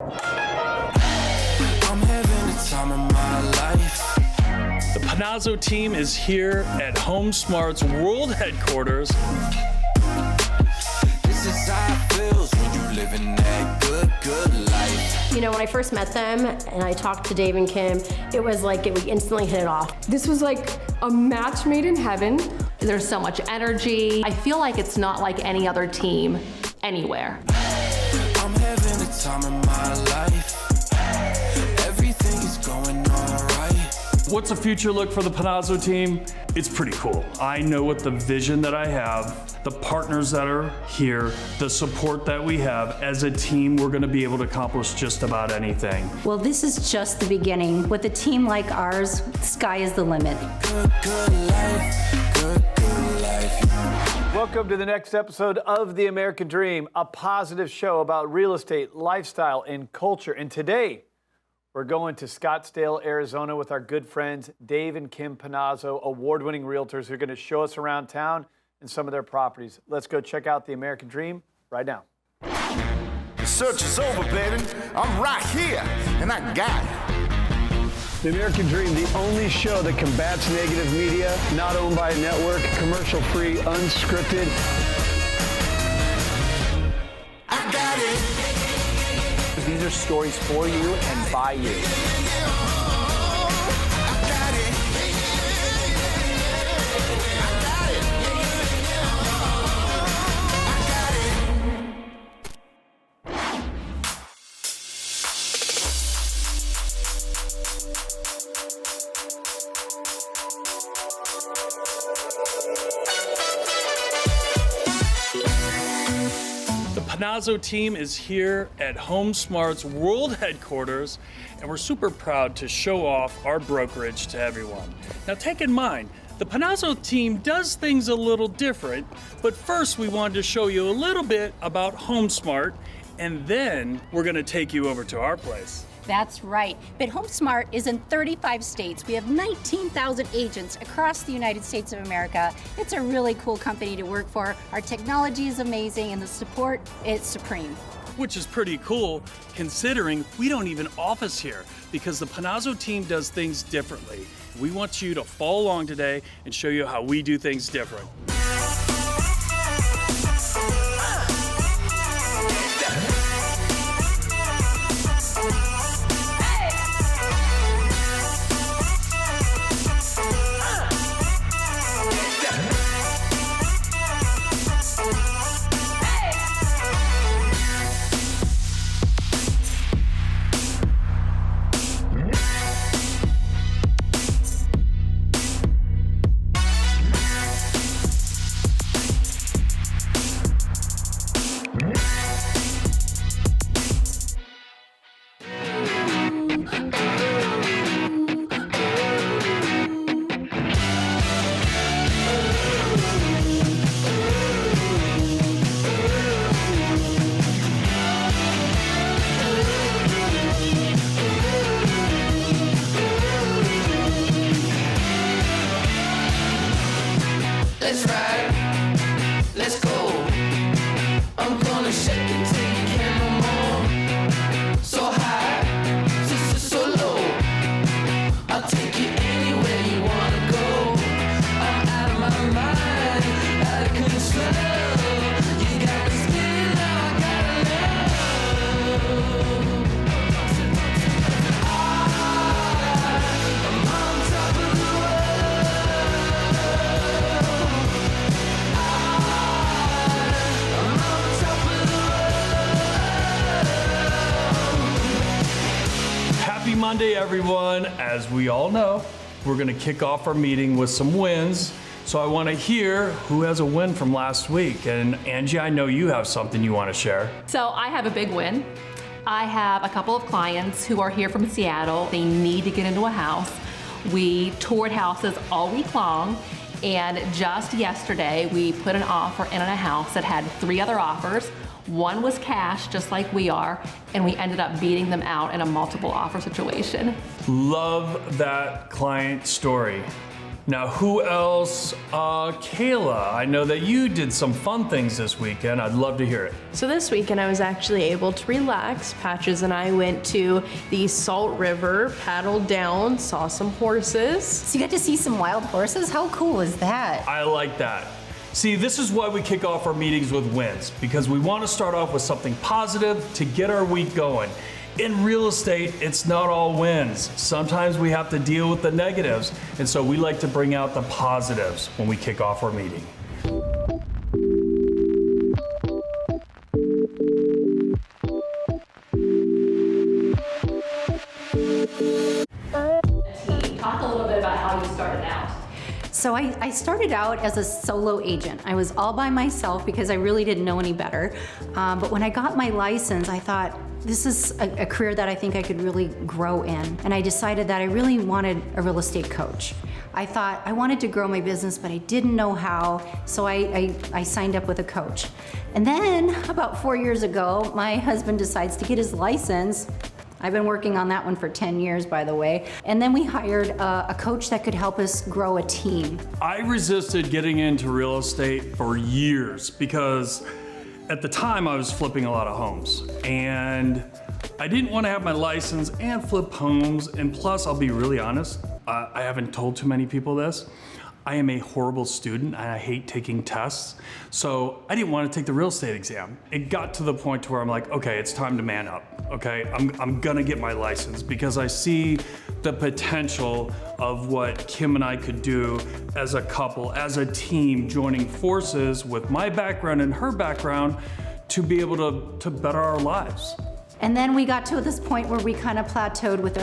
I'm having the time of my life. The Panozzo team is here at HomeSmart's world headquarters. This is how it feels when you living that good life. You know, when I first met them and I talked to Dave and Kim, it was like we instantly hit it off. This was like a match made in heaven. There's so much energy. I feel like it's not like any other team anywhere. I'm having the time of my life. Everything is going all right. What's the future look for the Panozzo team? It's pretty cool. I know what the vision that I have, the partners that are here, the support that we have. As a team, we're gonna be able to accomplish just about anything. Well, this is just the beginning. With a team like ours, sky is the limit. Good life, good life. Welcome to the next episode of The American Dream, a positive show about real estate, lifestyle, and culture. And today, we're going to Scottsdale, Arizona with our good friends Dave and Kim Panozzo, award-winning realtors who are going to show us around town and some of their properties. Let's go check out The American Dream right now. The search is over, baby. I'm right here, and I got it. The American Dream, the only show that combats negative media, not owned by a network, commercial-free, unscripted. I got it. These are stories for you and by you. The Panozzo team is here at HomeSmart's world headquarters, and we're super proud to show off our brokerage to everyone. Now, take in mind, the Panozzo team does things a little different, but first we wanted to show you a little bit about HomeSmart, and then we're gonna take you over to our place. That's right. But HomeSmart is in 35 states. We have 19,000 agents across the United States of America. It's a really cool company to work for. Our technology is amazing and the support is supreme. Which is pretty cool considering we don't even office here because the Panozzo team does things differently. We want you to follow along today and show you how we do things different. Let's ride, let's go. I'm gonna shake it till you can't no more. So high, so low. I'll take you anywhere you wanna go. I'm out of my mind, out of control. You got me spinning, now I gotta know. I'm on top of the Happy Monday, everyone. As we all know, we're gonna kick off our meeting with some wins. So I wanna hear who has a win from last week. And Angie, I know you have something you wanna share. So I have a big win. I have a couple of clients who are here from Seattle. They need to get into a house. We toured houses all week long, and just yesterday we put an offer in on a house that had 3 other offers. One was cash, just like we are, and we ended up beating them out in a multiple offer situation. Love that client story. Now, who else? Kayla, I know that you did some fun things this weekend. I'd love to hear it. So this weekend I was actually able to relax. Patches and I went to the Salt River, paddled down, saw some horses. So you got to see some wild horses? How cool is that? I like that. See, this is why we kick off our meetings with wins, because we want to start off with something positive to get our week going. In real estate, it's not all wins. Sometimes we have to deal with the negatives, and so we like to bring out the positives when we kick off our meeting. Talk a little bit about how you started out. So I started out as a solo agent. I was all by myself because I really didn't know any better. But when I got my license, I thought, this is a career that I think I could really grow in. And I decided that I really wanted a real estate coach. I thought I wanted to grow my business, but I didn't know how, so I signed up with a coach. And then about 4 years ago, my husband decides to get his license. I've been working on that one for 10 years, by the way. And then we hired a coach that could help us grow a team. I resisted getting into real estate for years because at the time I was flipping a lot of homes and I didn't want to have my license and flip homes. And plus, I'll be really honest, I haven't told too many people this. I am a horrible student and I hate taking tests. So I didn't want to take the real estate exam. It got to the point to where I'm like, okay, it's time to man up. Okay, I'm gonna get my license because I see the potential of what Kim and I could do as a couple, as a team, joining forces with my background and her background to be able to better our lives. And then we got to this point where we kind of plateaued with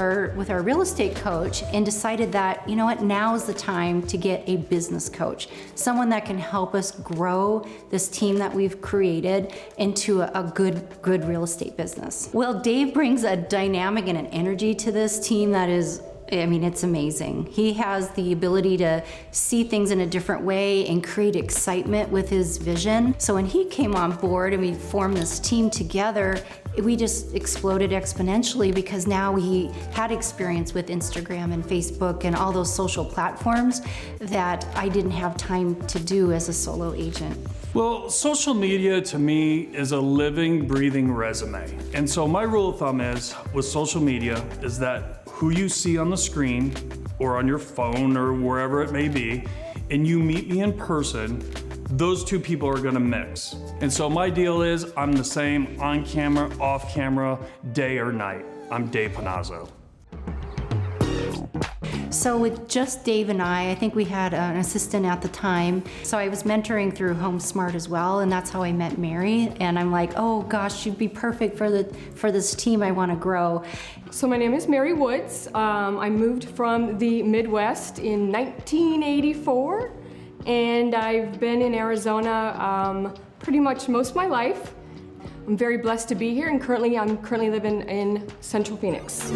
our real estate coach and decided that, you know what, now's the time to get a business coach, someone that can help us grow this team that we've created into a good real estate business. Well, Dave brings a dynamic and an energy to this team that is, I mean, it's amazing. He has the ability to see things in a different way and create excitement with his vision. So when he came on board and we formed this team together, we just exploded exponentially because now we had experience with Instagram and Facebook and all those social platforms that I didn't have time to do as a solo agent. Well, social media to me is a living, breathing resume. And so my rule of thumb is with social media is that who you see on the screen or on your phone or wherever it may be, and you meet me in person, those two people are gonna mix. And so my deal is I'm the same on camera, off camera, day or night. I'm Dave Panozzo. So with just Dave and I think we had an assistant at the time. So I was mentoring through HomeSmart as well, and that's how I met Mary. And I'm like, oh gosh, she'd be perfect for this team I want to grow. So my name is Mary Woods. I moved from the Midwest in 1984, and I've been in Arizona pretty much most of my life. I'm very blessed to be here, and I'm currently living in Central Phoenix.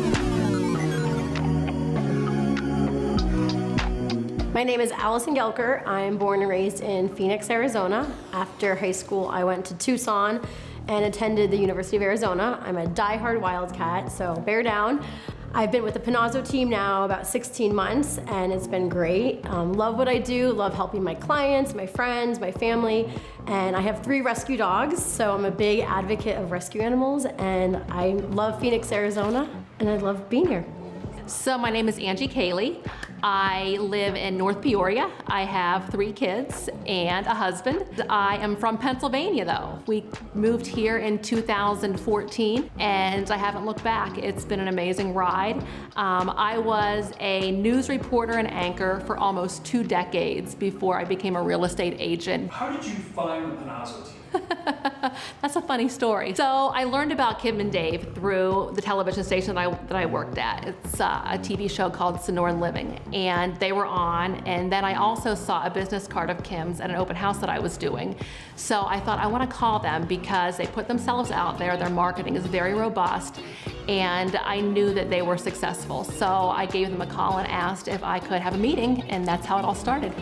My name is Alison Guelker. I'm born and raised in Phoenix, Arizona. After high school, I went to Tucson and attended the University of Arizona. I'm a diehard Wildcat, so bear down. I've been with the Panozzo team now about 16 months, and it's been great. Love what I do, love helping my clients, my friends, my family, and I have 3 rescue dogs, so I'm a big advocate of rescue animals, and I love Phoenix, Arizona, and I love being here. So my name is Angie Koehle. I live in North Peoria. I have 3 kids and a husband. I am from Pennsylvania though. We moved here in 2014 and I haven't looked back. It's been an amazing ride. I was a news reporter and anchor for almost 2 decades before I became a real estate agent. How did you find the Panozzo team? That's a funny story. So I learned about Kim and Dave through the television station that I worked at. It's a TV show called Sonoran Living, and they were on, and then I also saw a business card of Kim's at an open house that I was doing. So I thought I want to call them because they put themselves out there, their marketing is very robust, and I knew that they were successful. So I gave them a call and asked if I could have a meeting, and that's how it all started.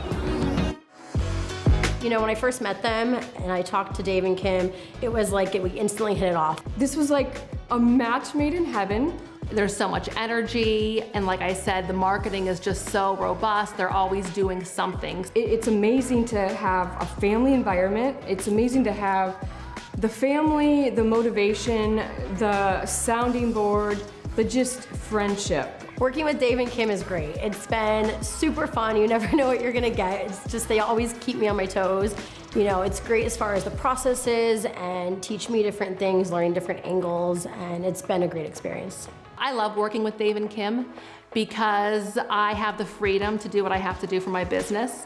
You know, when I first met them and I talked to Dave and Kim, it was like we instantly hit it off. This was like a match made in heaven. There's so much energy, and like I said, the marketing is just so robust. They're always doing something. It's amazing to have a family environment. It's amazing to have the family, the motivation, the sounding board, the just friendship. Working with Dave and Kim is great. It's been super fun. You never know what you're gonna get. It's just, they always keep me on my toes. You know, it's great as far as the processes and teach me different things, learning different angles, and it's been a great experience. I love working with Dave and Kim because I have the freedom to do what I have to do for my business,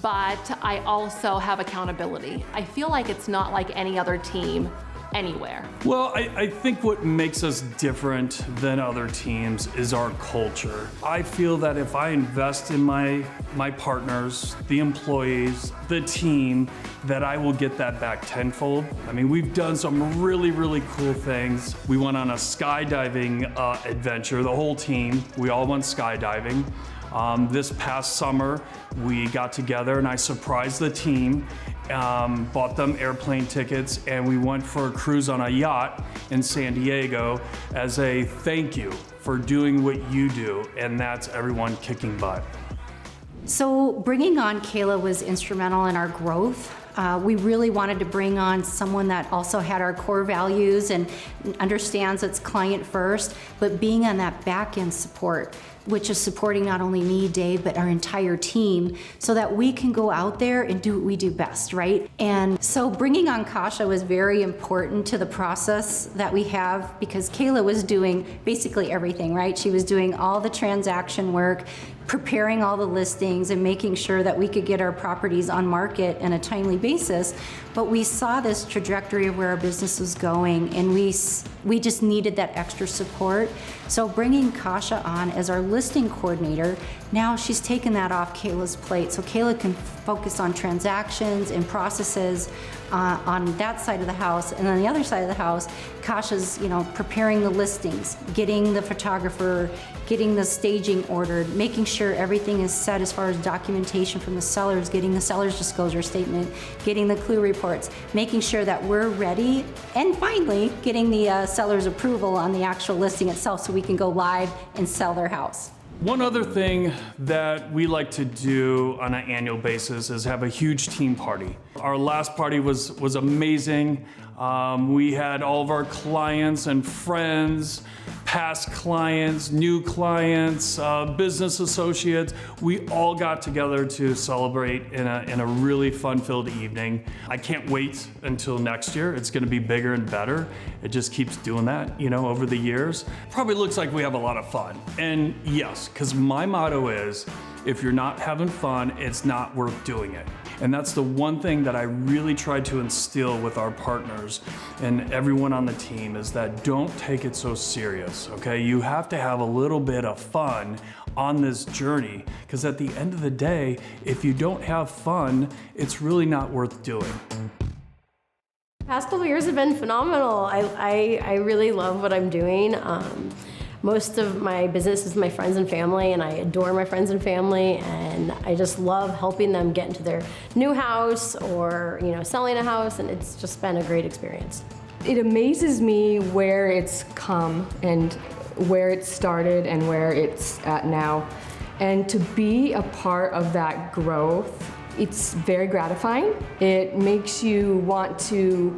but I also have accountability. I feel like it's not like any other team anywhere. Well, I think what makes us different than other teams is our culture. I feel that if I invest in my partners, the employees, the team, that I will get that back tenfold. I mean, we've done some really, really cool things. We went on a skydiving adventure, the whole team. We all went skydiving. This past summer, we got together and I surprised the team, bought them airplane tickets, and we went for a cruise on a yacht in San Diego as a thank you for doing what you do, and that's everyone kicking butt. So bringing on Kayla was instrumental in our growth. We really wanted to bring on someone that also had our core values and understands it's client first, but being on that back end support, which is supporting not only me, Dave, but our entire team, so that we can go out there and do what we do best, right? And so bringing on Kasia was very important to the process that we have, because Kayla was doing basically everything, right? She was doing all the transaction work, preparing all the listings and making sure that we could get our properties on market in a timely basis. But we saw this trajectory of where our business was going, and we just needed that extra support. So bringing Kasia on as our listing coordinator, now she's taken that off Kayla's plate. So Kayla can focus on transactions and processes on that side of the house. And on the other side of the house, Kasia's, preparing the listings, getting the photographer, getting the staging ordered, making sure everything is set as far as documentation from the sellers, getting the seller's disclosure statement, getting the clue reports, making sure that we're ready, and finally getting the seller's approval on the actual listing itself so we can go live and sell their house. One other thing that we like to do on an annual basis is have a huge team party. Our last party was amazing. We had all of our clients and friends, past clients, new clients, business associates. We all got together to celebrate in a really fun-filled evening. I can't wait until next year. It's gonna be bigger and better. It just keeps doing that, over the years. Probably looks like we have a lot of fun. And yes, because my motto is, if you're not having fun, it's not worth doing it. And that's the one thing that I really try to instill with our partners and everyone on the team, is that don't take it so serious, okay? You have to have a little bit of fun on this journey, because at the end of the day, if you don't have fun, it's really not worth doing. Past couple years have been phenomenal. I really love what I'm doing. Most of my business is my friends and family, and I adore my friends and family, and I just love helping them get into their new house or, selling a house, and it's just been a great experience. It amazes me where it's come and where it started and where it's at now. And to be a part of that growth, it's very gratifying. It makes you want to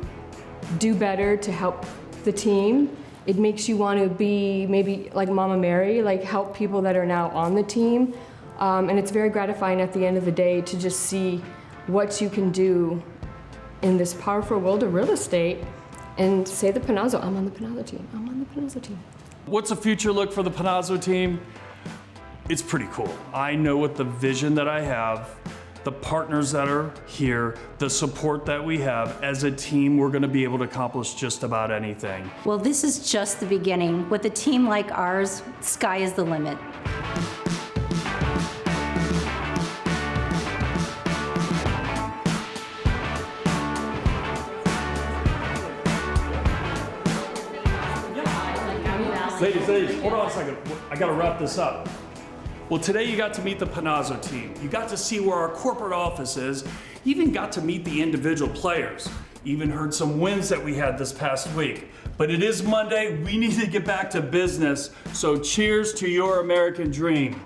do better to help the team. It makes you want to be maybe like Mama Mary, like help people that are now on the team. And it's very gratifying at the end of the day to just see what you can do in this powerful world of real estate and say the Panozzo, I'm on the Panozzo team, I'm on the Panozzo team. What's the future look for the Panozzo team? It's pretty cool. I know what the vision that I have, the partners that are here, the support that we have. As a team, we're gonna be able to accomplish just about anything. Well, this is just the beginning. With a team like ours, sky is the limit. Ladies, hold on a second. I gotta wrap this up. Well, today you got to meet the Panozzo team. You got to see where our corporate office is. You even got to meet the individual players. Even heard some wins that we had this past week. But it is Monday. We need to get back to business. So cheers to your American dream.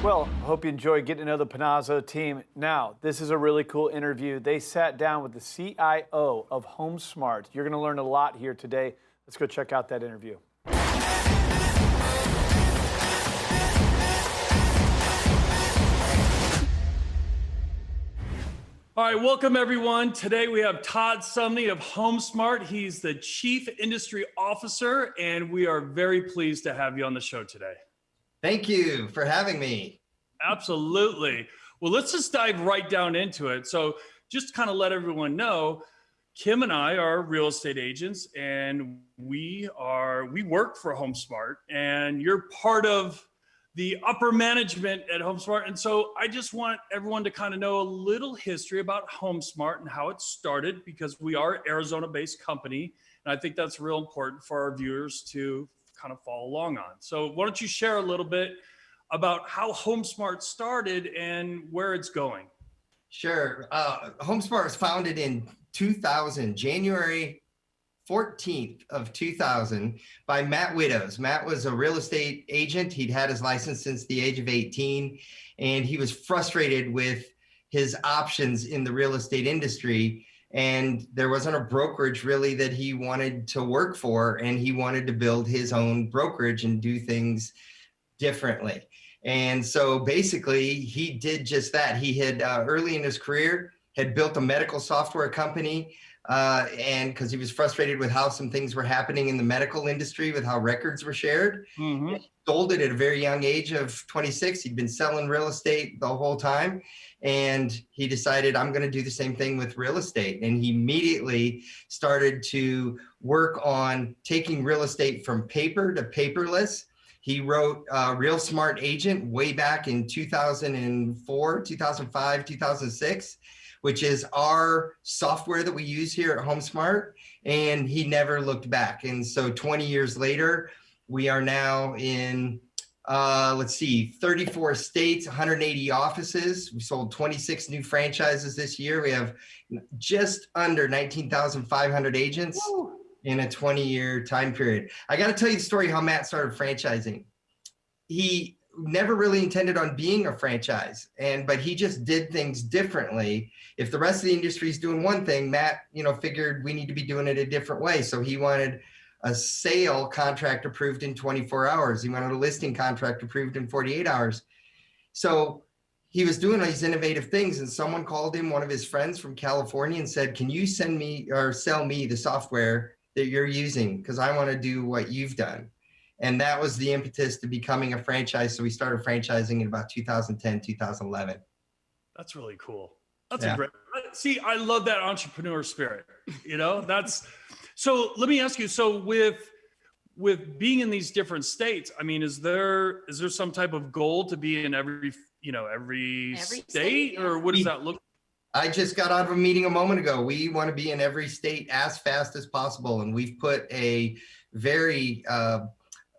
Well, I hope you enjoyed getting to know the Panozzo team. Now, this is a really cool interview. They sat down with the CIO of HomeSmart. You're going to learn a lot here today. Let's go check out that interview. All right, welcome everyone. Today we have Todd Sumney of HomeSmart. He's the Chief Industry Officer, and we are very pleased to have you on the show today. Thank you for having me. Absolutely. Well, let's just dive right down into it. So just to kind of let everyone know, Kim and I are real estate agents, and we work for HomeSmart, and you're part of the upper management at HomeSmart. And so I just want everyone to kind of know a little history about HomeSmart and how it started, because we are an Arizona-based company, and I think that's real important for our viewers to kind of follow along on. So why don't you share a little bit about how HomeSmart started and where it's going? Sure. HomeSmart was founded in 2000, January 14th of 2000 by Matt Widows. Matt was a real estate agent. He'd had his license since the age of 18, and he was frustrated with his options in the real estate industry. And there wasn't a brokerage really that he wanted to work for, and he wanted to build his own brokerage and do things differently. And so basically he did just that. He had early in his career had built a medical software company, and because he was frustrated with how some things were happening in the medical industry with how records were shared. Mm-hmm. He sold it at a very young age of 26. He'd been selling real estate the whole time. And he decided, I'm going to do the same thing with real estate. And he immediately started to work on taking real estate from paper to paperless. He wrote Real Smart Agent way back in 2004, 2005, 2006, which is our software that we use here at HomeSmart. And he never looked back. And so 20 years later, we are now in 34 states, 180 offices. We sold 26 new franchises this year. We have just under 19,500 agents in a 20-year time period. I got to tell you the story how Matt started franchising. He never really intended on being a franchise, but he just did things differently. If the rest of the industry is doing one thing, Matt, figured we need to be doing it a different way. So he wanted a sale contract approved in 24 hours. He wanted a listing contract approved in 48 hours. So he was doing these innovative things, and someone called him, one of his friends from California, and said, can you send me or sell me the software that you're using? Because I want to do what you've done. And that was the impetus to becoming a franchise. So we started franchising in about 2010, 2011. That's really cool. That's a great, see, I love that entrepreneur spirit, So let me ask you, so with being in these different states, I mean, is there some type of goal to be in every state, or what does that look like? I just got out of a meeting a moment ago. We want to be in every state as fast as possible. And we've put a very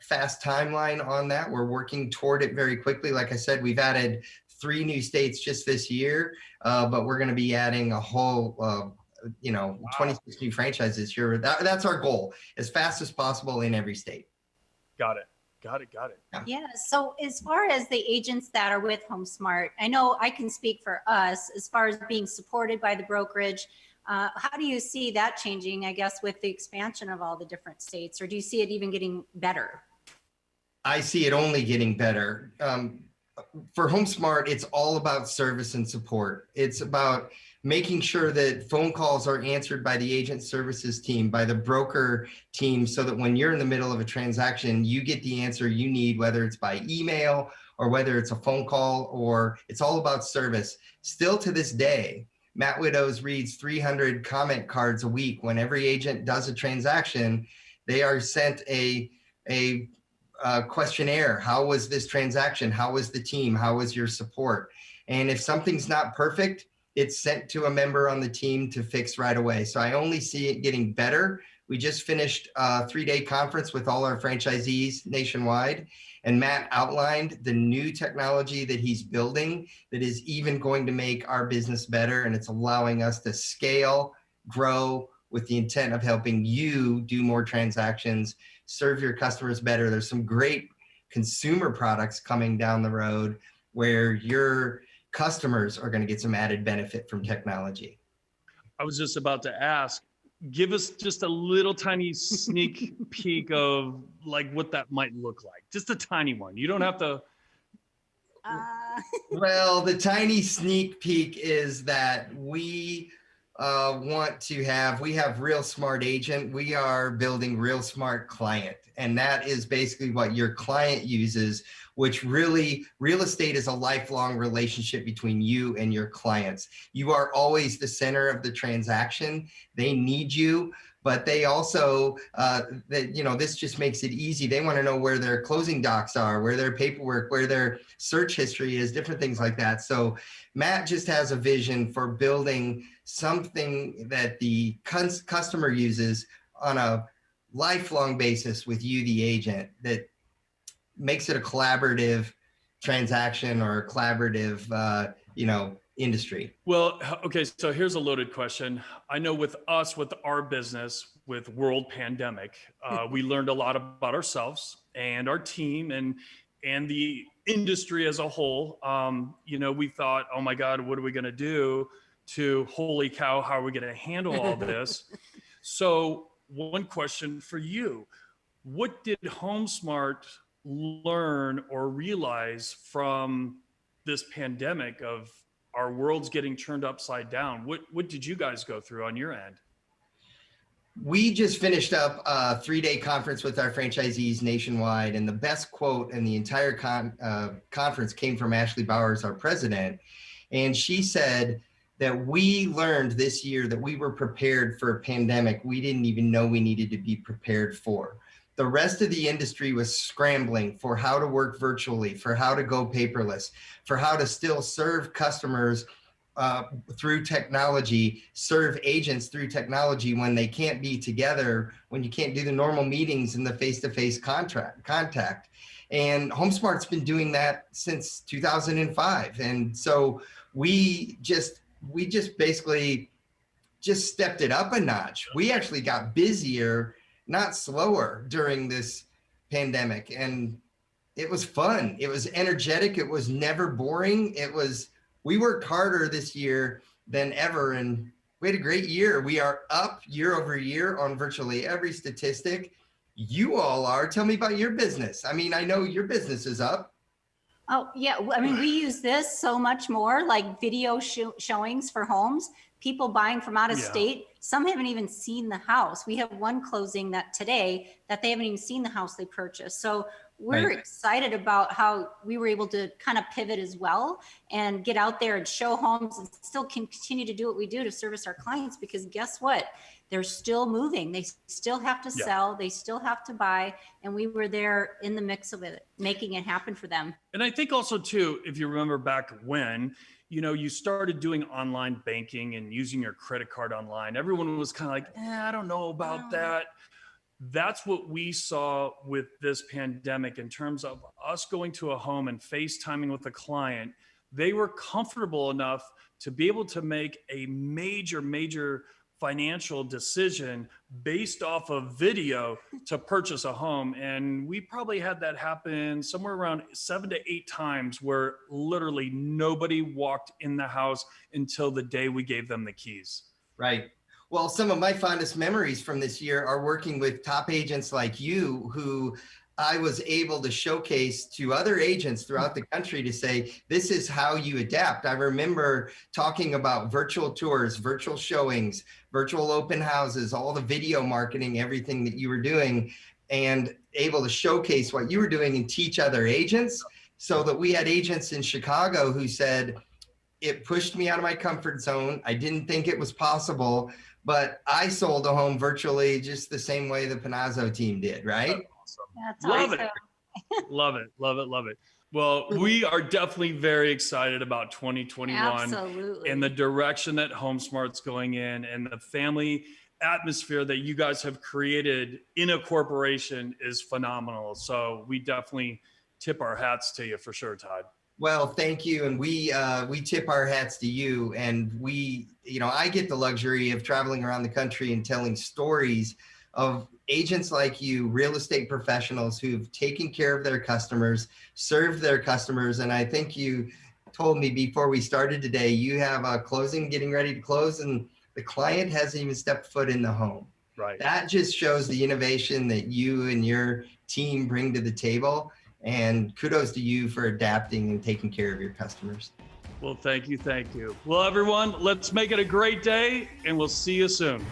fast timeline on that. We're working toward it very quickly. Like I said, we've added 3 new states just this year, but we're going to be adding a whole 26 new franchises here. That's our goal, as fast as possible in every state. Got it. Yeah. So as far as the agents that are with HomeSmart, I know I can speak for us as far as being supported by the brokerage. How do you see that changing, I guess, with the expansion of all the different states, or do you see it even getting better? I see it only getting better. For HomeSmart, it's all about service and support. It's about making sure that phone calls are answered by the agent services team, by the broker team, so that when you're in the middle of a transaction, you get the answer you need, whether it's by email or whether it's a phone call, or it's all about service. Still to this day, Matt Widows reads 300 comment cards a week. When every agent does a transaction, they are sent a questionnaire. How was this transaction? How was the team? How was your support? And if something's not perfect, it's sent to a member on the team to fix right away. So I only see it getting better. We just finished a 3-day conference with all our franchisees nationwide, and Matt outlined the new technology that he's building that is even going to make our business better, and it's allowing us to scale, grow with the intent of helping you do more transactions, serve your customers better. There's some great consumer products coming down the road where your customers are going to get some added benefit from technology. I was just about to ask, give us just a little tiny sneak peek of like what that might look like. Just a tiny one. You don't have to. Well, the tiny sneak peek is that we we have Real Smart Agent. We are building Real Smart Client. And that is basically what your client uses, which really, real estate is a lifelong relationship between you and your clients. You are always the center of the transaction. They need you, but they also, this just makes it easy. They want to know where their closing docs are, where their paperwork, where their search history is, different things like that. So Matt just has a vision for building something that the customer uses on a lifelong basis with you, the agent, that makes it a collaborative transaction or a collaborative, industry. Well, okay, so here's a loaded question. I know with us, with our business, with world pandemic, we learned a lot about ourselves and our team and the industry as a whole. We thought, oh my God, what are we going to do? To holy cow, how are we going to handle all this? So one question for you, what did HomeSmart learn or realize from this pandemic of our world's getting turned upside down? What did you guys go through on your end? We just finished up a 3-day conference with our franchisees nationwide, and the best quote in the entire conference came from Ashley Bowers, our president. And she said that we learned this year that we were prepared for a pandemic we didn't even know we needed to be prepared for. The rest of the industry was scrambling for how to work virtually, for how to go paperless, for how to still serve customers through technology, serve agents through technology when they can't be together, when you can't do the normal meetings and the face-to-face contact. And HomeSmart's been doing that since 2005. And so we just basically just stepped it up a notch. We actually got busier, not slower, during this pandemic. And it was fun. It was energetic. It was never boring. We worked harder this year than ever, and we had a great year. We are up year over year on virtually every statistic. You all are. Tell me about your business. I mean, I know your business is up. Oh, yeah. I mean, we use this so much more, like video showings for homes, people buying from out of state. Some haven't even seen the house. We have one closing today that they haven't even seen the house they purchased. So we're excited about how we were able to kind of pivot as well and get out there and show homes and still continue to do what we do to service our clients, because guess what? They're still moving. They still have to sell. They still have to buy. And we were there in the mix of it, making it happen for them. And I think also too, if you remember back when, you started doing online banking and using your credit card online, everyone was kind of like, I don't know about that. That's what we saw with this pandemic in terms of us going to a home and FaceTiming with a client. They were comfortable enough to be able to make a major financial decision based off of video to purchase a home. And we probably had that happen somewhere around 7 to 8 times where literally nobody walked in the house until the day we gave them the keys. Right. Well, some of my fondest memories from this year are working with top agents like you, who I was able to showcase to other agents throughout the country to say, this is how you adapt. I remember talking about virtual tours, virtual showings, virtual open houses, all the video marketing, everything that you were doing, and able to showcase what you were doing and teach other agents, so that we had agents in Chicago who said, it pushed me out of my comfort zone. I didn't think it was possible, but I sold a home virtually just the same way the Panozzo team did, right? That's Love awesome. it. Love it. Well, we are definitely very excited about 2021 Absolutely. and the direction that HomeSmart's going in, and the family atmosphere that you guys have created in a corporation is phenomenal. So we definitely tip our hats to you for sure, Todd. Well, thank you. And we tip our hats to you. And I get the luxury of traveling around the country and telling stories of agents like you, real estate professionals who've taken care of their customers, served their customers. And I think you told me before we started today, you have a closing getting ready to close and the client hasn't even stepped foot in the home. Right. That just shows the innovation that you and your team bring to the table. And kudos to you for adapting and taking care of your customers. Well, thank you. Thank you. Well, everyone, let's make it a great day and we'll see you soon.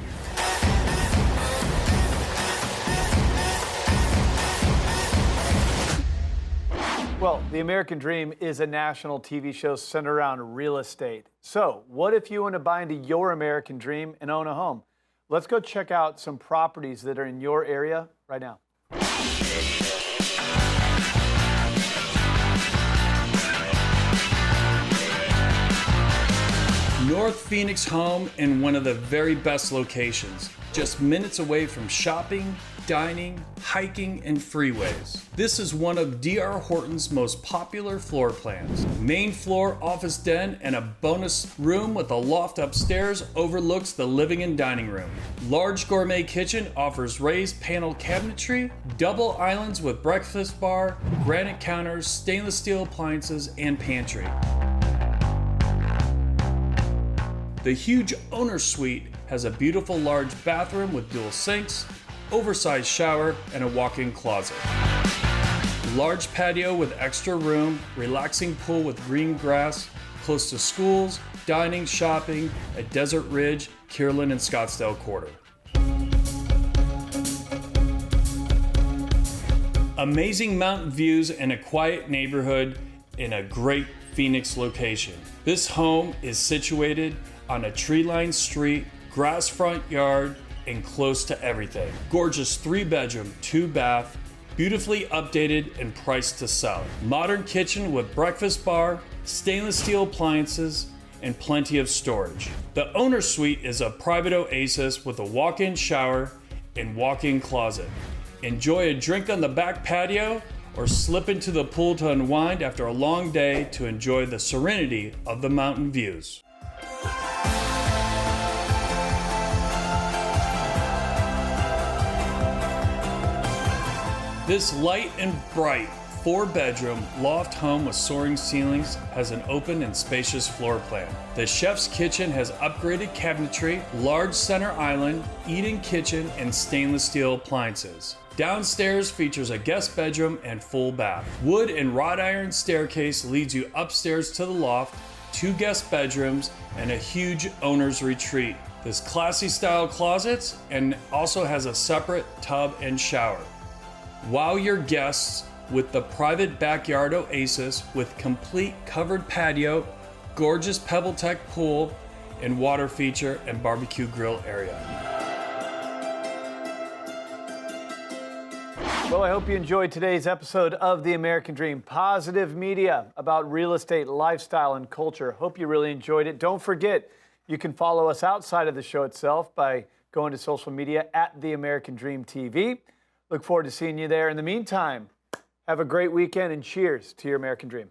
Well, The American Dream is a national TV show centered around real estate. So, what if you want to buy into your American dream and own a home? Let's go check out some properties that are in your area right now. North Phoenix home in one of the very best locations, just minutes away from shopping, dining, hiking, and freeways. This is one of D.R. Horton's most popular floor plans. Main floor office den and a bonus room with a loft upstairs overlooks the living and dining room. Large gourmet kitchen offers raised panel cabinetry, double islands with breakfast bar, granite counters, stainless steel appliances, and pantry. The huge owner suite has a beautiful large bathroom with dual sinks, oversized shower, and a walk-in closet. Large patio with extra room, relaxing pool with green grass, close to schools, dining, shopping at Desert Ridge, Kierland, and Scottsdale Quarter. Amazing mountain views and a quiet neighborhood in a great Phoenix location. This home is situated on a tree-lined street, grass front yard, and close to everything. Gorgeous 3-bedroom, 2-bath, beautifully updated and priced to sell. Modern kitchen with breakfast bar, stainless steel appliances, and plenty of storage. The owner suite is a private oasis with a walk-in shower and walk-in closet. Enjoy a drink on the back patio or slip into the pool to unwind after a long day to enjoy the serenity of the mountain views. This light and bright 4-bedroom loft home with soaring ceilings has an open and spacious floor plan. The chef's kitchen has upgraded cabinetry, large center island, eat-in kitchen, and stainless steel appliances. Downstairs features a guest bedroom and full bath. Wood and wrought iron staircase leads you upstairs to the loft, 2 guest bedrooms, and a huge owner's retreat. This classy style closets and also has a separate tub and shower. Wow your guests with the private backyard oasis with complete covered patio, gorgeous PebbleTech pool, and water feature and barbecue grill area. Well, I hope you enjoyed today's episode of The American Dream, positive media about real estate, lifestyle, and culture. Hope you really enjoyed it. Don't forget, you can follow us outside of the show itself by going to social media at The American Dream TV. Look forward to seeing you there. In the meantime, have a great weekend and cheers to your American Dream.